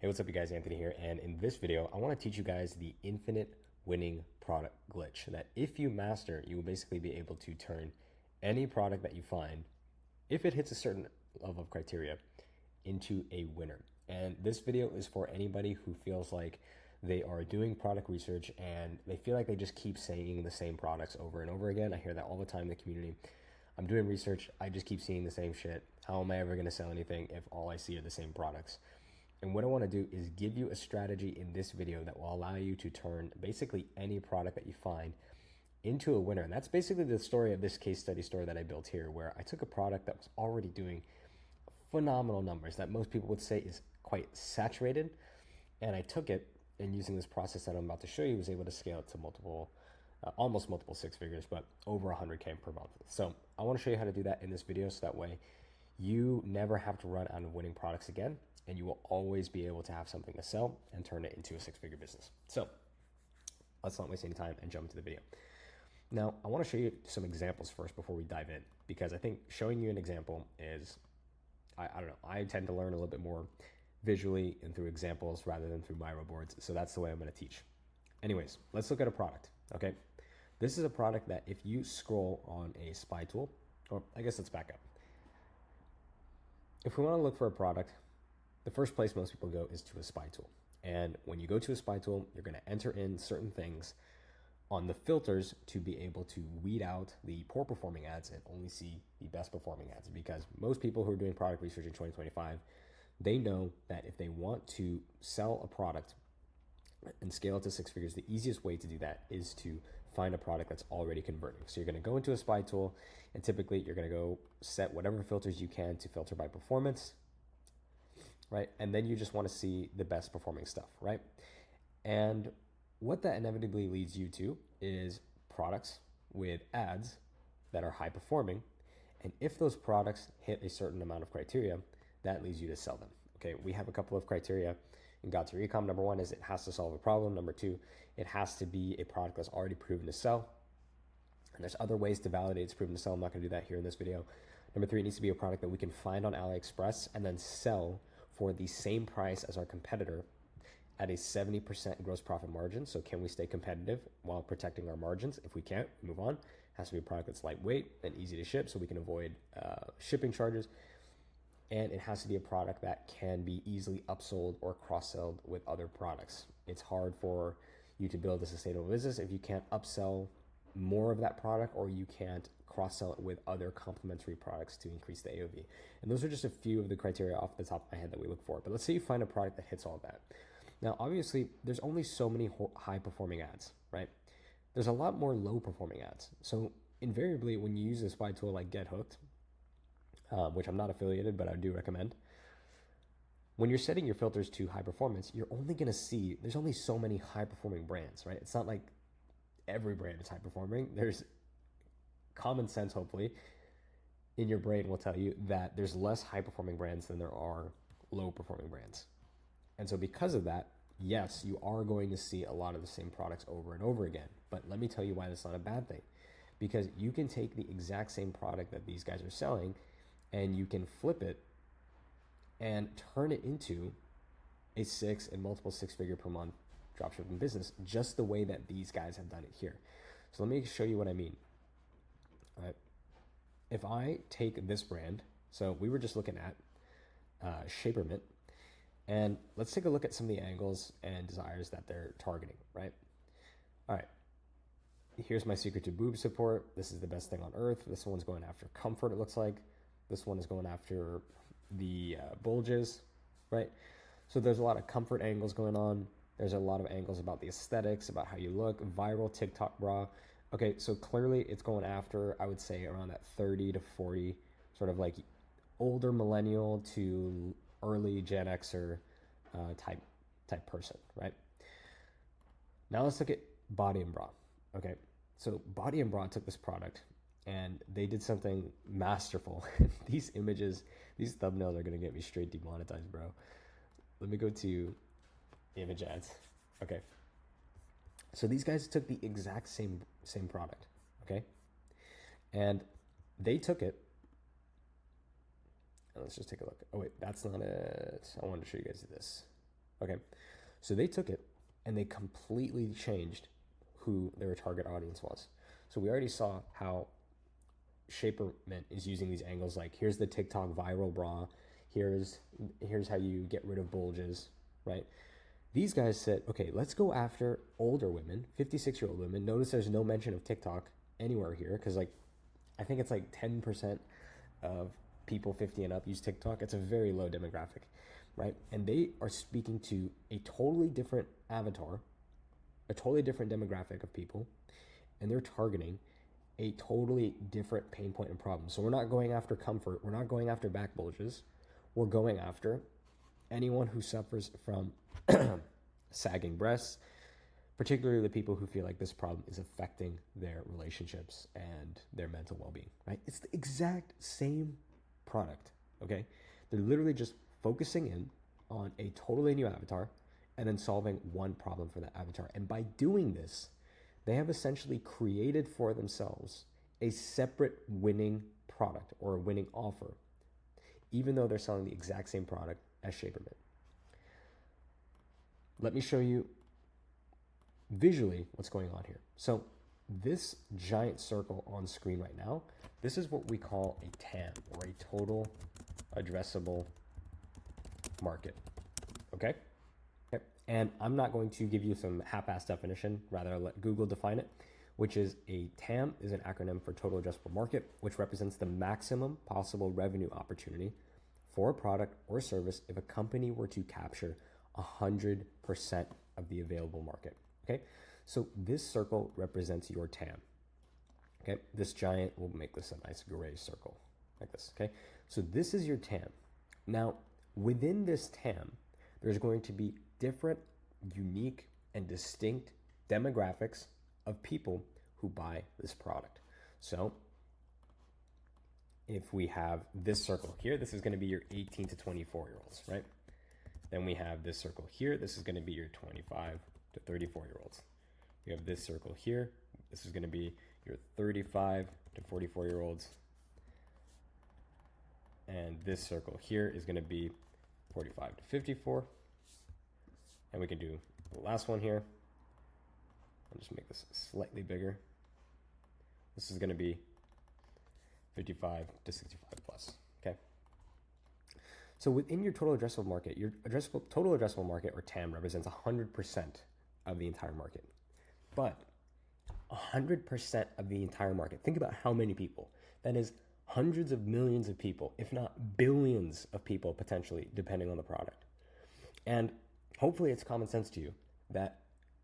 Hey, what's up, you guys? Anthony here, and in this video, I want to teach you guys the infinite winning product glitch that if you master, you will basically be able to turn any product that you find, if it hits a certain level of criteria, into a winner. And this video is for anybody who feels like they are doing product research and they feel like they just keep saying the same products over and over again. I hear that all the time in the community. I'm doing research, I just keep seeing the same shit. How am I ever going to sell anything if all I see are the same products? And what I want to do is give you a strategy in this video that will allow you to turn basically any product that you find into a winner. And that's basically the story of this case study story that I built here, where I took a product that was already doing phenomenal numbers that most people would say is quite saturated. And I took it, and using this process that I'm about to show you, was able to scale it to almost multiple six figures, but over 100K per month. So I want to show you how to do that in this video, so that way you never have to run out of winning products again, and you will always be able to have something to sell and turn it into a six-figure business. So let's not waste any time and jump into the video. Now, I want to show you some examples first before we dive in, because I think showing you an example is, I don't know, I tend to learn a little bit more visually and through examples rather than through Miro boards. So that's the way I'm going to teach. Anyways, let's look at a product, okay? This is a product that if you scroll on a spy tool, or I guess let's back up. If we want to look for a product, the first place most people go is to a spy tool. And when you go to a spy tool, you're going to enter in certain things on the filters to be able to weed out the poor performing ads and only see the best performing ads. Because most people who are doing product research in 2025, they know that if they want to sell a product and scale it to six figures, the easiest way to do that is to find a product that's already converting. So you're going to go into a spy tool, and typically you're going to go set whatever filters you can to filter by performance, right? And then you just want to see the best performing stuff, right? And what that inevitably leads you to is products with ads that are high performing. And if those products hit a certain amount of criteria, that leads you to sell them. Okay, we have a couple of criteria in Got to Your Ecom. Number one is it has to solve a problem. Number two, it has to be a product that's already proven to sell. And there's other ways to validate it's proven to sell. I'm not going to do that here in this video. Number three, it needs to be a product that we can find on AliExpress and then sell for the same price as our competitor at a 70% gross profit margin. So can we stay competitive while protecting our margins? If we can't, move on. It has to be a product that's lightweight and easy to ship so we can avoid shipping charges. And it has to be a product that can be easily upsold or cross-sold with other products. It's hard for you to build a sustainable business if you can't upsell more of that product, or you can't cross-sell it with other complementary products to increase the AOV. And those are just a few of the criteria off the top of my head that we look for. But let's say you find a product that hits all of that. Now, obviously, there's only so many high-performing ads, right? There's a lot more low-performing ads. So invariably, when you use a spy tool like Get Hooked, which I'm not affiliated, but I do recommend, when you're setting your filters to high performance, you're only going to see, there's only so many high-performing brands, right? It's not like every brand is high-performing. There's common sense, hopefully, in your brain will tell you that there's less high-performing brands than there are low-performing brands. And so because of that, yes, you are going to see a lot of the same products over and over again. But let me tell you why that's not a bad thing. Because you can take the exact same product that these guys are selling and you can flip it and turn it into a multiple six-figure per month dropshipping business, just the way that these guys have done it here. So let me show you what I mean. All right. If I take this brand, so we were just looking at Shapermint, and let's take a look at some of the angles and desires that they're targeting, right? All right. Here's my secret to boob support. This is the best thing on earth. This one's going after comfort, it looks like. This one is going after the bulges, right? So there's a lot of comfort angles going on. There's a lot of angles about the aesthetics, about how you look, viral TikTok bra. Okay, so clearly it's going after, I would say, around that 30 to 40, sort of like older millennial to early Gen Xer type person, right? Now let's look at Body and Bra. Okay, so Body and Bra took this product and they did something masterful. These images, these thumbnails are gonna get me straight demonetized, bro. Let me go to image ads. Okay, so these guys took the exact same product, okay, and they took it. Let's just take a look. Oh wait, that's not it. I wanted to show you guys this. Okay. So they took it and they completely changed who their target audience was. So we already saw how Shapermint is using these angles, like here's the TikTok viral bra, here's how you get rid of bulges, right? These guys said, okay, let's go after older women, 56-year-old women. Notice there's no mention of TikTok anywhere here, because like I think it's like 10% of people 50 and up use TikTok. It's a very low demographic, right? And they are speaking to a totally different avatar, a totally different demographic of people, and they're targeting a totally different pain point and problem. So we're not going after comfort. We're not going after back bulges. We're going after anyone who suffers from sagging breasts, particularly the people who feel like this problem is affecting their relationships and their mental well-being, right? It's the exact same product, okay? They're literally just focusing in on a totally new avatar and then solving one problem for that avatar. And by doing this, they have essentially created for themselves a separate winning product or a winning offer, even though they're selling the exact same product as Shapermint. Let me show you visually what's going on here. So this giant circle on screen right now, this is what we call a TAM, or a total addressable market, okay? And I'm not going to give you some half-assed definition, rather I'll let Google define it, which is a TAM is an acronym for total addressable market, which represents the maximum possible revenue opportunity for a product or service if a company were to capture 100% of the available market, okay? So this circle represents your TAM, okay? This giant, we'll make this a nice gray circle, like this, okay? So this is your TAM. Now, within this TAM, there's going to be different, unique, and distinct demographics of people who buy this product. So if we have this circle here, this is going to be your 18 to 24-year-olds, right? Then we have this circle here. This is going to be your 25 to 34-year-olds. We have this circle here. This is going to be your 35 to 44-year-olds. And this circle here is going to be 45 to 54. And we can do the last one here. I'll just make this slightly bigger. This is going to be 55 to 65 plus, okay? So within your total addressable market, your total addressable market, or TAM, represents 100% of the entire market. But 100% of the entire market, think about how many people. That is hundreds of millions of people, if not billions of people potentially, depending on the product. And hopefully it's common sense to you that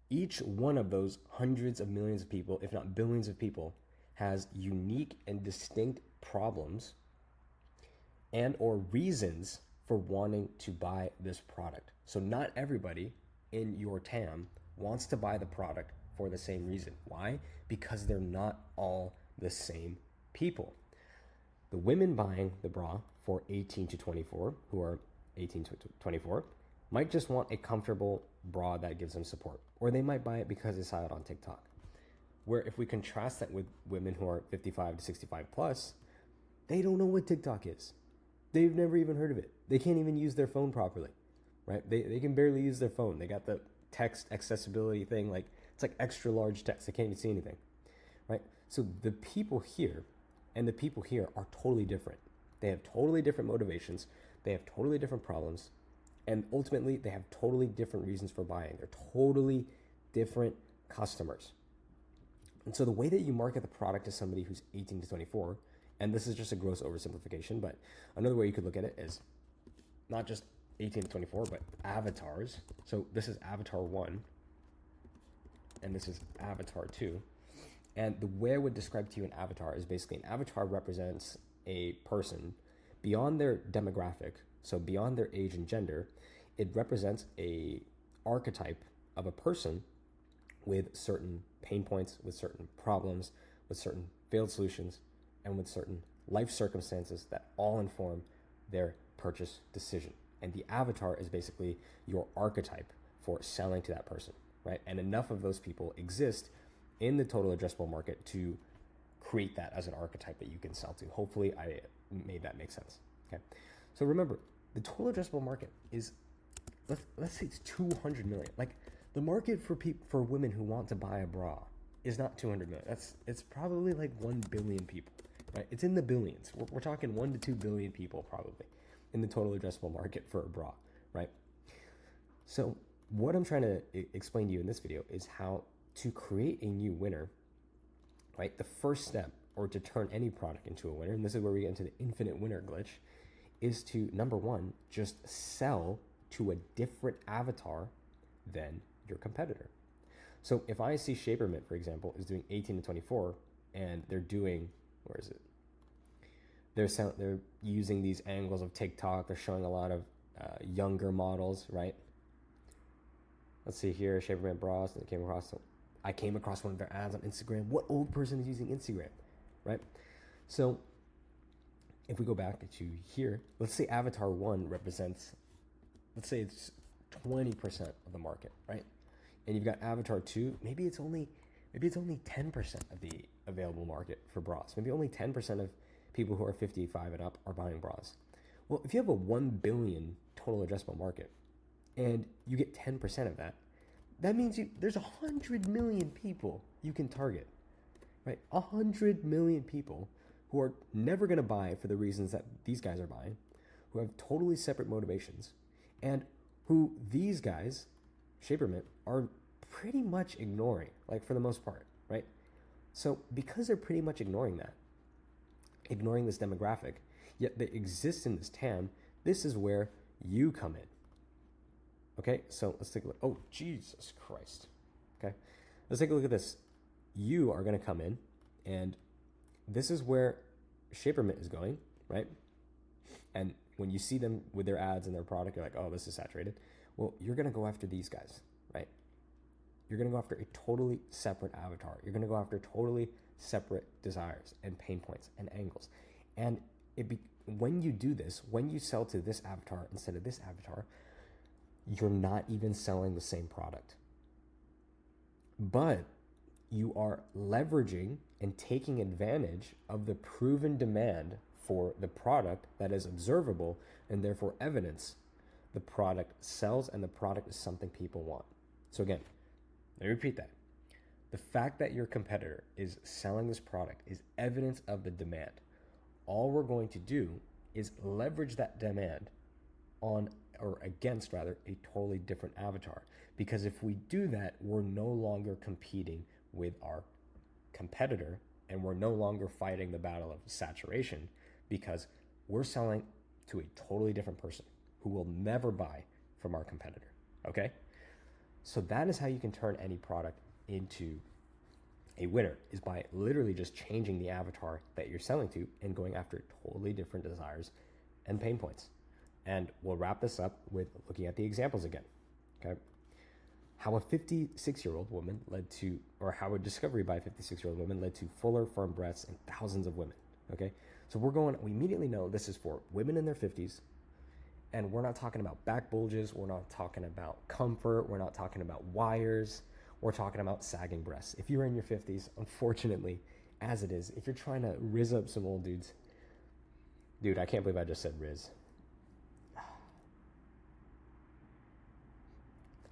each one of those hundreds of millions of people, if not billions of people, has unique and distinct problems and or reasons for wanting to buy this product. So not everybody in your TAM wants to buy the product for the same reason. Why? Because they're not all the same people. The women buying the bra for 18 to 24, who are 18 to 24, might just want a comfortable bra that gives them support. Or they might buy it because they saw it on TikTok. Where if we contrast that with women who are 55 to 65 plus, they don't know what TikTok is. They've never even heard of it. They can't even use their phone properly, right? They can barely use their phone. They got the text accessibility thing, like it's like extra large text. They can't even see anything, right? So the people here and the people here are totally different. They have totally different motivations. They have totally different problems. And ultimately, they have totally different reasons for buying. They're totally different customers. And so the way that you market the product to somebody who's 18 to 24, and this is just a gross oversimplification, but another way you could look at it is not just 18 to 24, but avatars. So this is avatar 1, and this is avatar 2. And the way I would describe to you an avatar is basically an avatar represents a person beyond their demographic, so beyond their age and gender. It represents a archetype of a person with certain pain points, with certain problems, with certain failed solutions, and with certain life circumstances that all inform their purchase decision. And the avatar is basically your archetype for selling to that person, right? And enough of those people exist in the total addressable market to create that as an archetype that you can sell to. Hopefully I made that make sense, okay? So remember, the total addressable market is let's say it's 200 million. Like, the market for women who want to buy a bra is not 200 million. It's probably like 1 billion people, right? It's in the billions. We're talking 1 to 2 billion people probably in the total addressable market for a bra, right? So what I'm trying to explain to you in this video is how to create a new winner, right? The first step, or to turn any product into a winner, and this is where we get into the infinite winner glitch, is to, number one, just sell to a different avatar than your competitor. So if I see Shapermint, for example, is doing 18 to 24, and they're doing, where is it? They're using these angles of TikTok. They're showing a lot of younger models, right? Let's see here, Shapermint bras. I came across one of their ads on Instagram. What old person is using Instagram, right? So if we go back to here, let's say Avatar 1 represents, let's say it's 20% of the market, right? And you've got Avatar 2, maybe it's only 10% of the available market for bras. Maybe only 10% of people who are 55 and up are buying bras. Well, if you have a 1 billion total addressable market and you get 10% of that, that means there's 100 million people you can target, right? 100 million people who are never going to buy for the reasons that these guys are buying, who have totally separate motivations, and who these guys, Shapermint, are pretty much ignoring, like, for the most part, right? So because they're pretty much ignoring this demographic, yet they exist in this TAM, this is where you come in. Okay, so let's take a look. Oh, Jesus Christ. Okay, let's take a look at this. You are going to come in, and this is where Shapermint is going, right? And when you see them with their ads and their product, you're like, oh, this is saturated. Well, you're going to go after these guys, right? You're going to go after a totally separate avatar. You're going to go after totally separate desires and pain points and angles. And when you do this, when you sell to this avatar instead of this avatar, you're not even selling the same product. But you are leveraging and taking advantage of the proven demand for the product that is observable and therefore evidence the product sells and the product is something people want. So again, let me repeat that. The fact that your competitor is selling this product is evidence of the demand. All we're going to do is leverage that demand on, or against rather, a totally different avatar. Because if we do that, we're no longer competing with our competitor, and we're no longer fighting the battle of saturation, because we're selling to a totally different person who will never buy from our competitor, okay? So that is how you can turn any product into a winner, is by literally just changing the avatar that you're selling to and going after totally different desires and pain points. And we'll wrap this up with looking at the examples again, okay? How a 56-year-old woman led to, or how a discovery by a 56-year-old woman led to fuller, firm breasts in thousands of women, okay? So we immediately know this is for women in their 50s, and we're not talking about back bulges, we're not talking about comfort, we're not talking about wires, we're talking about sagging breasts. If you're in your 50s, unfortunately, as it is, if you're trying to rizz up some old dudes, dude, I can't believe I just said rizz.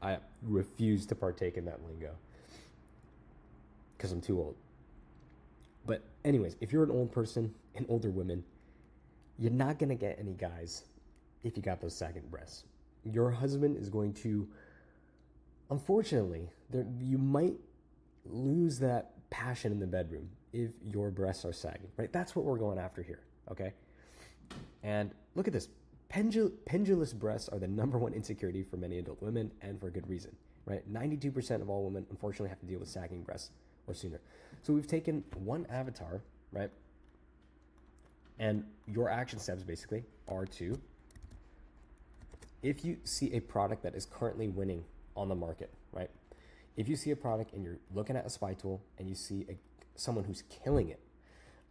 I refuse to partake in that lingo because I'm too old. But anyways, if you're an old person, an older woman, you're not going to get any guys if you got those sagging breasts. Your husband is going to, unfortunately, you might lose that passion in the bedroom if your breasts are sagging, right? That's what we're going after here, okay? And look at this. Pendulous breasts are the #1 insecurity for many adult women, and for good reason, right? 92% of all women, unfortunately, have to deal with sagging breasts or sooner. So we've taken one avatar, right? And your action steps basically are to, if you see a product that is currently winning on the market, right? If you see a product and you're looking at a spy tool and you see someone who's killing it,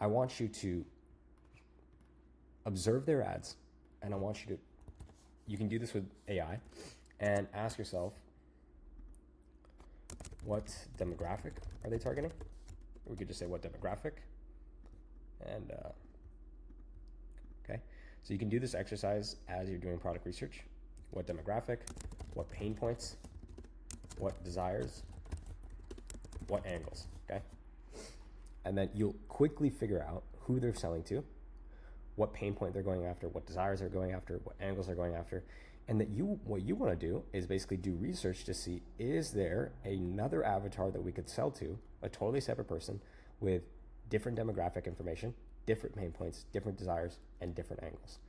I want you to observe their ads, and I want you can do this with AI, and ask yourself, what demographic are they targeting? Or we could just say what demographic, and okay. So you can do this exercise as you're doing product research. What demographic, what pain points, what desires, what angles, okay? And then you'll quickly figure out who they're selling to, what pain point they're going after, what desires they're going after, what angles they're going after. And that what you want to do is basically do research to see, is there another avatar that we could sell to, a totally separate person with different demographic information, different pain points, different desires, and different angles.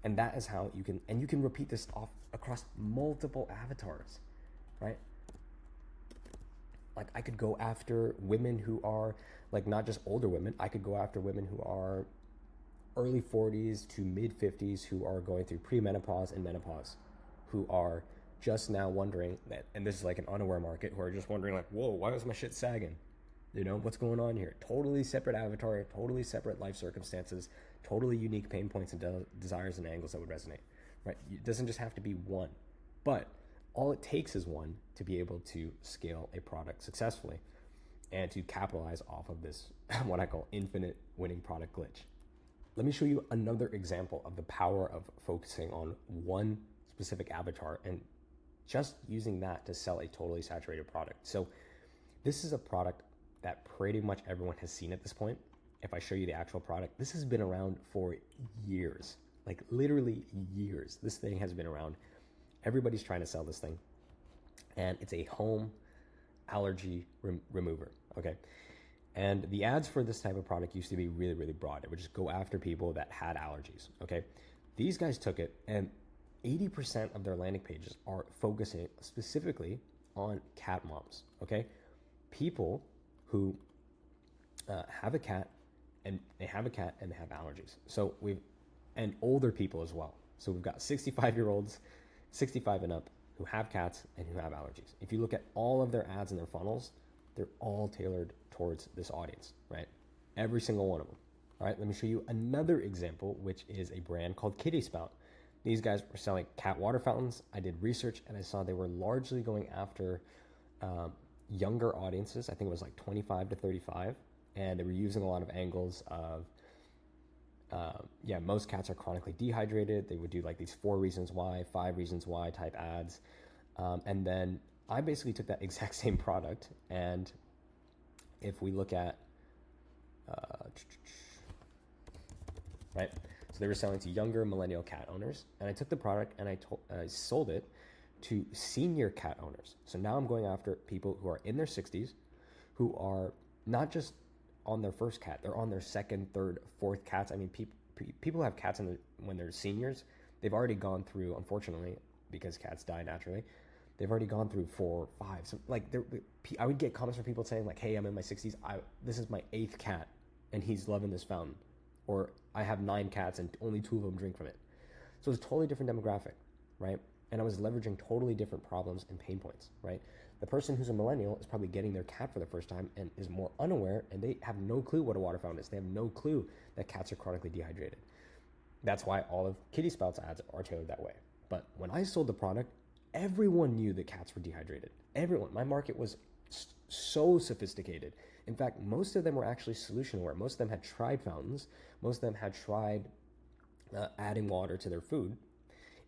And that is how you can repeat this off across multiple avatars, right? Like I could go after women who are like not just older women, I could go after women who are early 40s to mid 50s who are going through premenopause and menopause, who are just now wondering that, and this is like an unaware market, who are just wondering like, whoa, why was my shit sagging? You know, what's going on here? Totally separate avatar, totally separate life circumstances, totally unique pain points and desires and angles that would resonate, right? It doesn't just have to be one, but all it takes is one to be able to scale a product successfully and to capitalize off of this, what I call infinite winning product glitch. Let me show you another example of the power of focusing on one specific avatar and just using that to sell a totally saturated product. So this is a product that pretty much everyone has seen at this point. If I show you the actual product, this has been around for years, like literally years. This thing has been around. Everybody's trying to sell this thing. And it's a home allergy remover, okay? And the ads for this type of product used to be really, really broad. It would just go after people that had allergies, okay? These guys took it, and 80% of their landing pages are focusing specifically on cat moms, okay? People who have a cat, and they have allergies. So and older people as well. So we've got 65-year-olds, 65 and up, who have cats and who have allergies. If you look at all of their ads and their funnels, they're all tailored towards this audience, right? Every single one of them. All right, let me show you another example, which is a brand called Kitty Spout. These guys were selling cat water fountains. I did research and I saw they were largely going after younger audiences. I think it was like 25 to 35. And they were using a lot of angles of, most cats are chronically dehydrated. They would do like these 4 reasons why, 5 reasons why type ads. And then I basically took that exact same product, and if we look at, right, so they were selling to younger millennial cat owners, and I took the product and I sold it to senior cat owners. So now I'm going after people who are in their 60s, who are not just on their first cat, they're on their second, third, fourth cats. I mean, people have cats when they're seniors. They've already gone through, unfortunately, because cats die naturally, they've already gone through 4, 5. So like, I would get comments from people saying like, "Hey, I'm in my 60s. This is my 8th cat, and he's loving this fountain," or "I have 9 cats and only 2 of them drink from it." So it's a totally different demographic, right? And I was leveraging totally different problems and pain points, right? The person who's a millennial is probably getting their cat for the first time and is more unaware, and they have no clue what a water fountain is. They have no clue that cats are chronically dehydrated. That's why all of Kitty Spout's ads are tailored that way. But when I sold the product, everyone knew that cats were dehydrated. Everyone. My market was so sophisticated. In fact, most of them were actually solution aware. Most of them had tried fountains. Most of them had tried adding water to their food.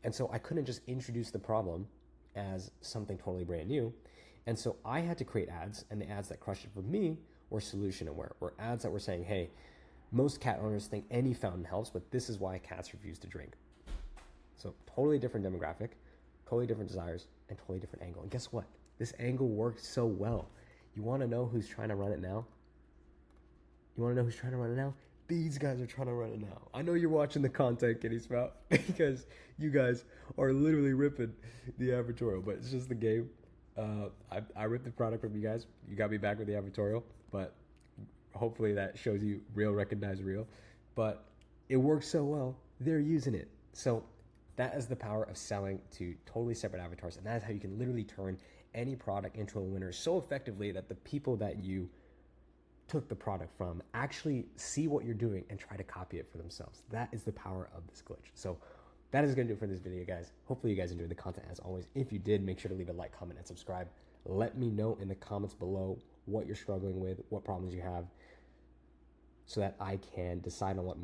And so I couldn't just introduce the problem as something totally brand new. And so I had to create ads, and the ads that crushed it for me were solution aware, were ads that were saying, hey, most cat owners think any fountain helps, but this is why cats refuse to drink. So totally different demographic, totally different desires, and totally different angle. And guess what? This angle worked so well. You want to know who's trying to run it now? You want to know who's trying to run it now? These guys are trying to run it now. I know you're watching the content, Kitty Spout, because you guys are literally ripping the advertorial, but it's just the game. I ripped the product from you guys. You got me back with the advertorial, but hopefully that shows you real, recognize real. But it works so well, they're using it. So that is the power of selling to totally separate avatars, and that is how you can literally turn any product into a winner so effectively that the people that you took the product from actually see what you're doing and try to copy it for themselves. That is the power of this glitch. So that is going to do it for this video, guys. Hopefully you guys enjoyed the content as always. If you did, make sure to leave a like, comment, and subscribe. Let me know in the comments below what you're struggling with, what problems you have. so that I can decide on what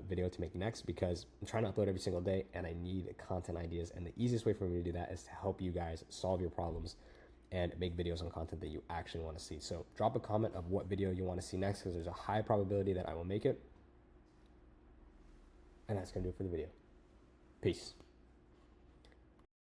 video to make next, because I'm trying to upload every single day and I need content ideas. And the easiest way for me to do that is to help you guys solve your problems and make videos on content that you actually want to see. So drop a comment of what video you want to see next, because there's a high probability that I will make it. And that's going to do it for the video. Peace.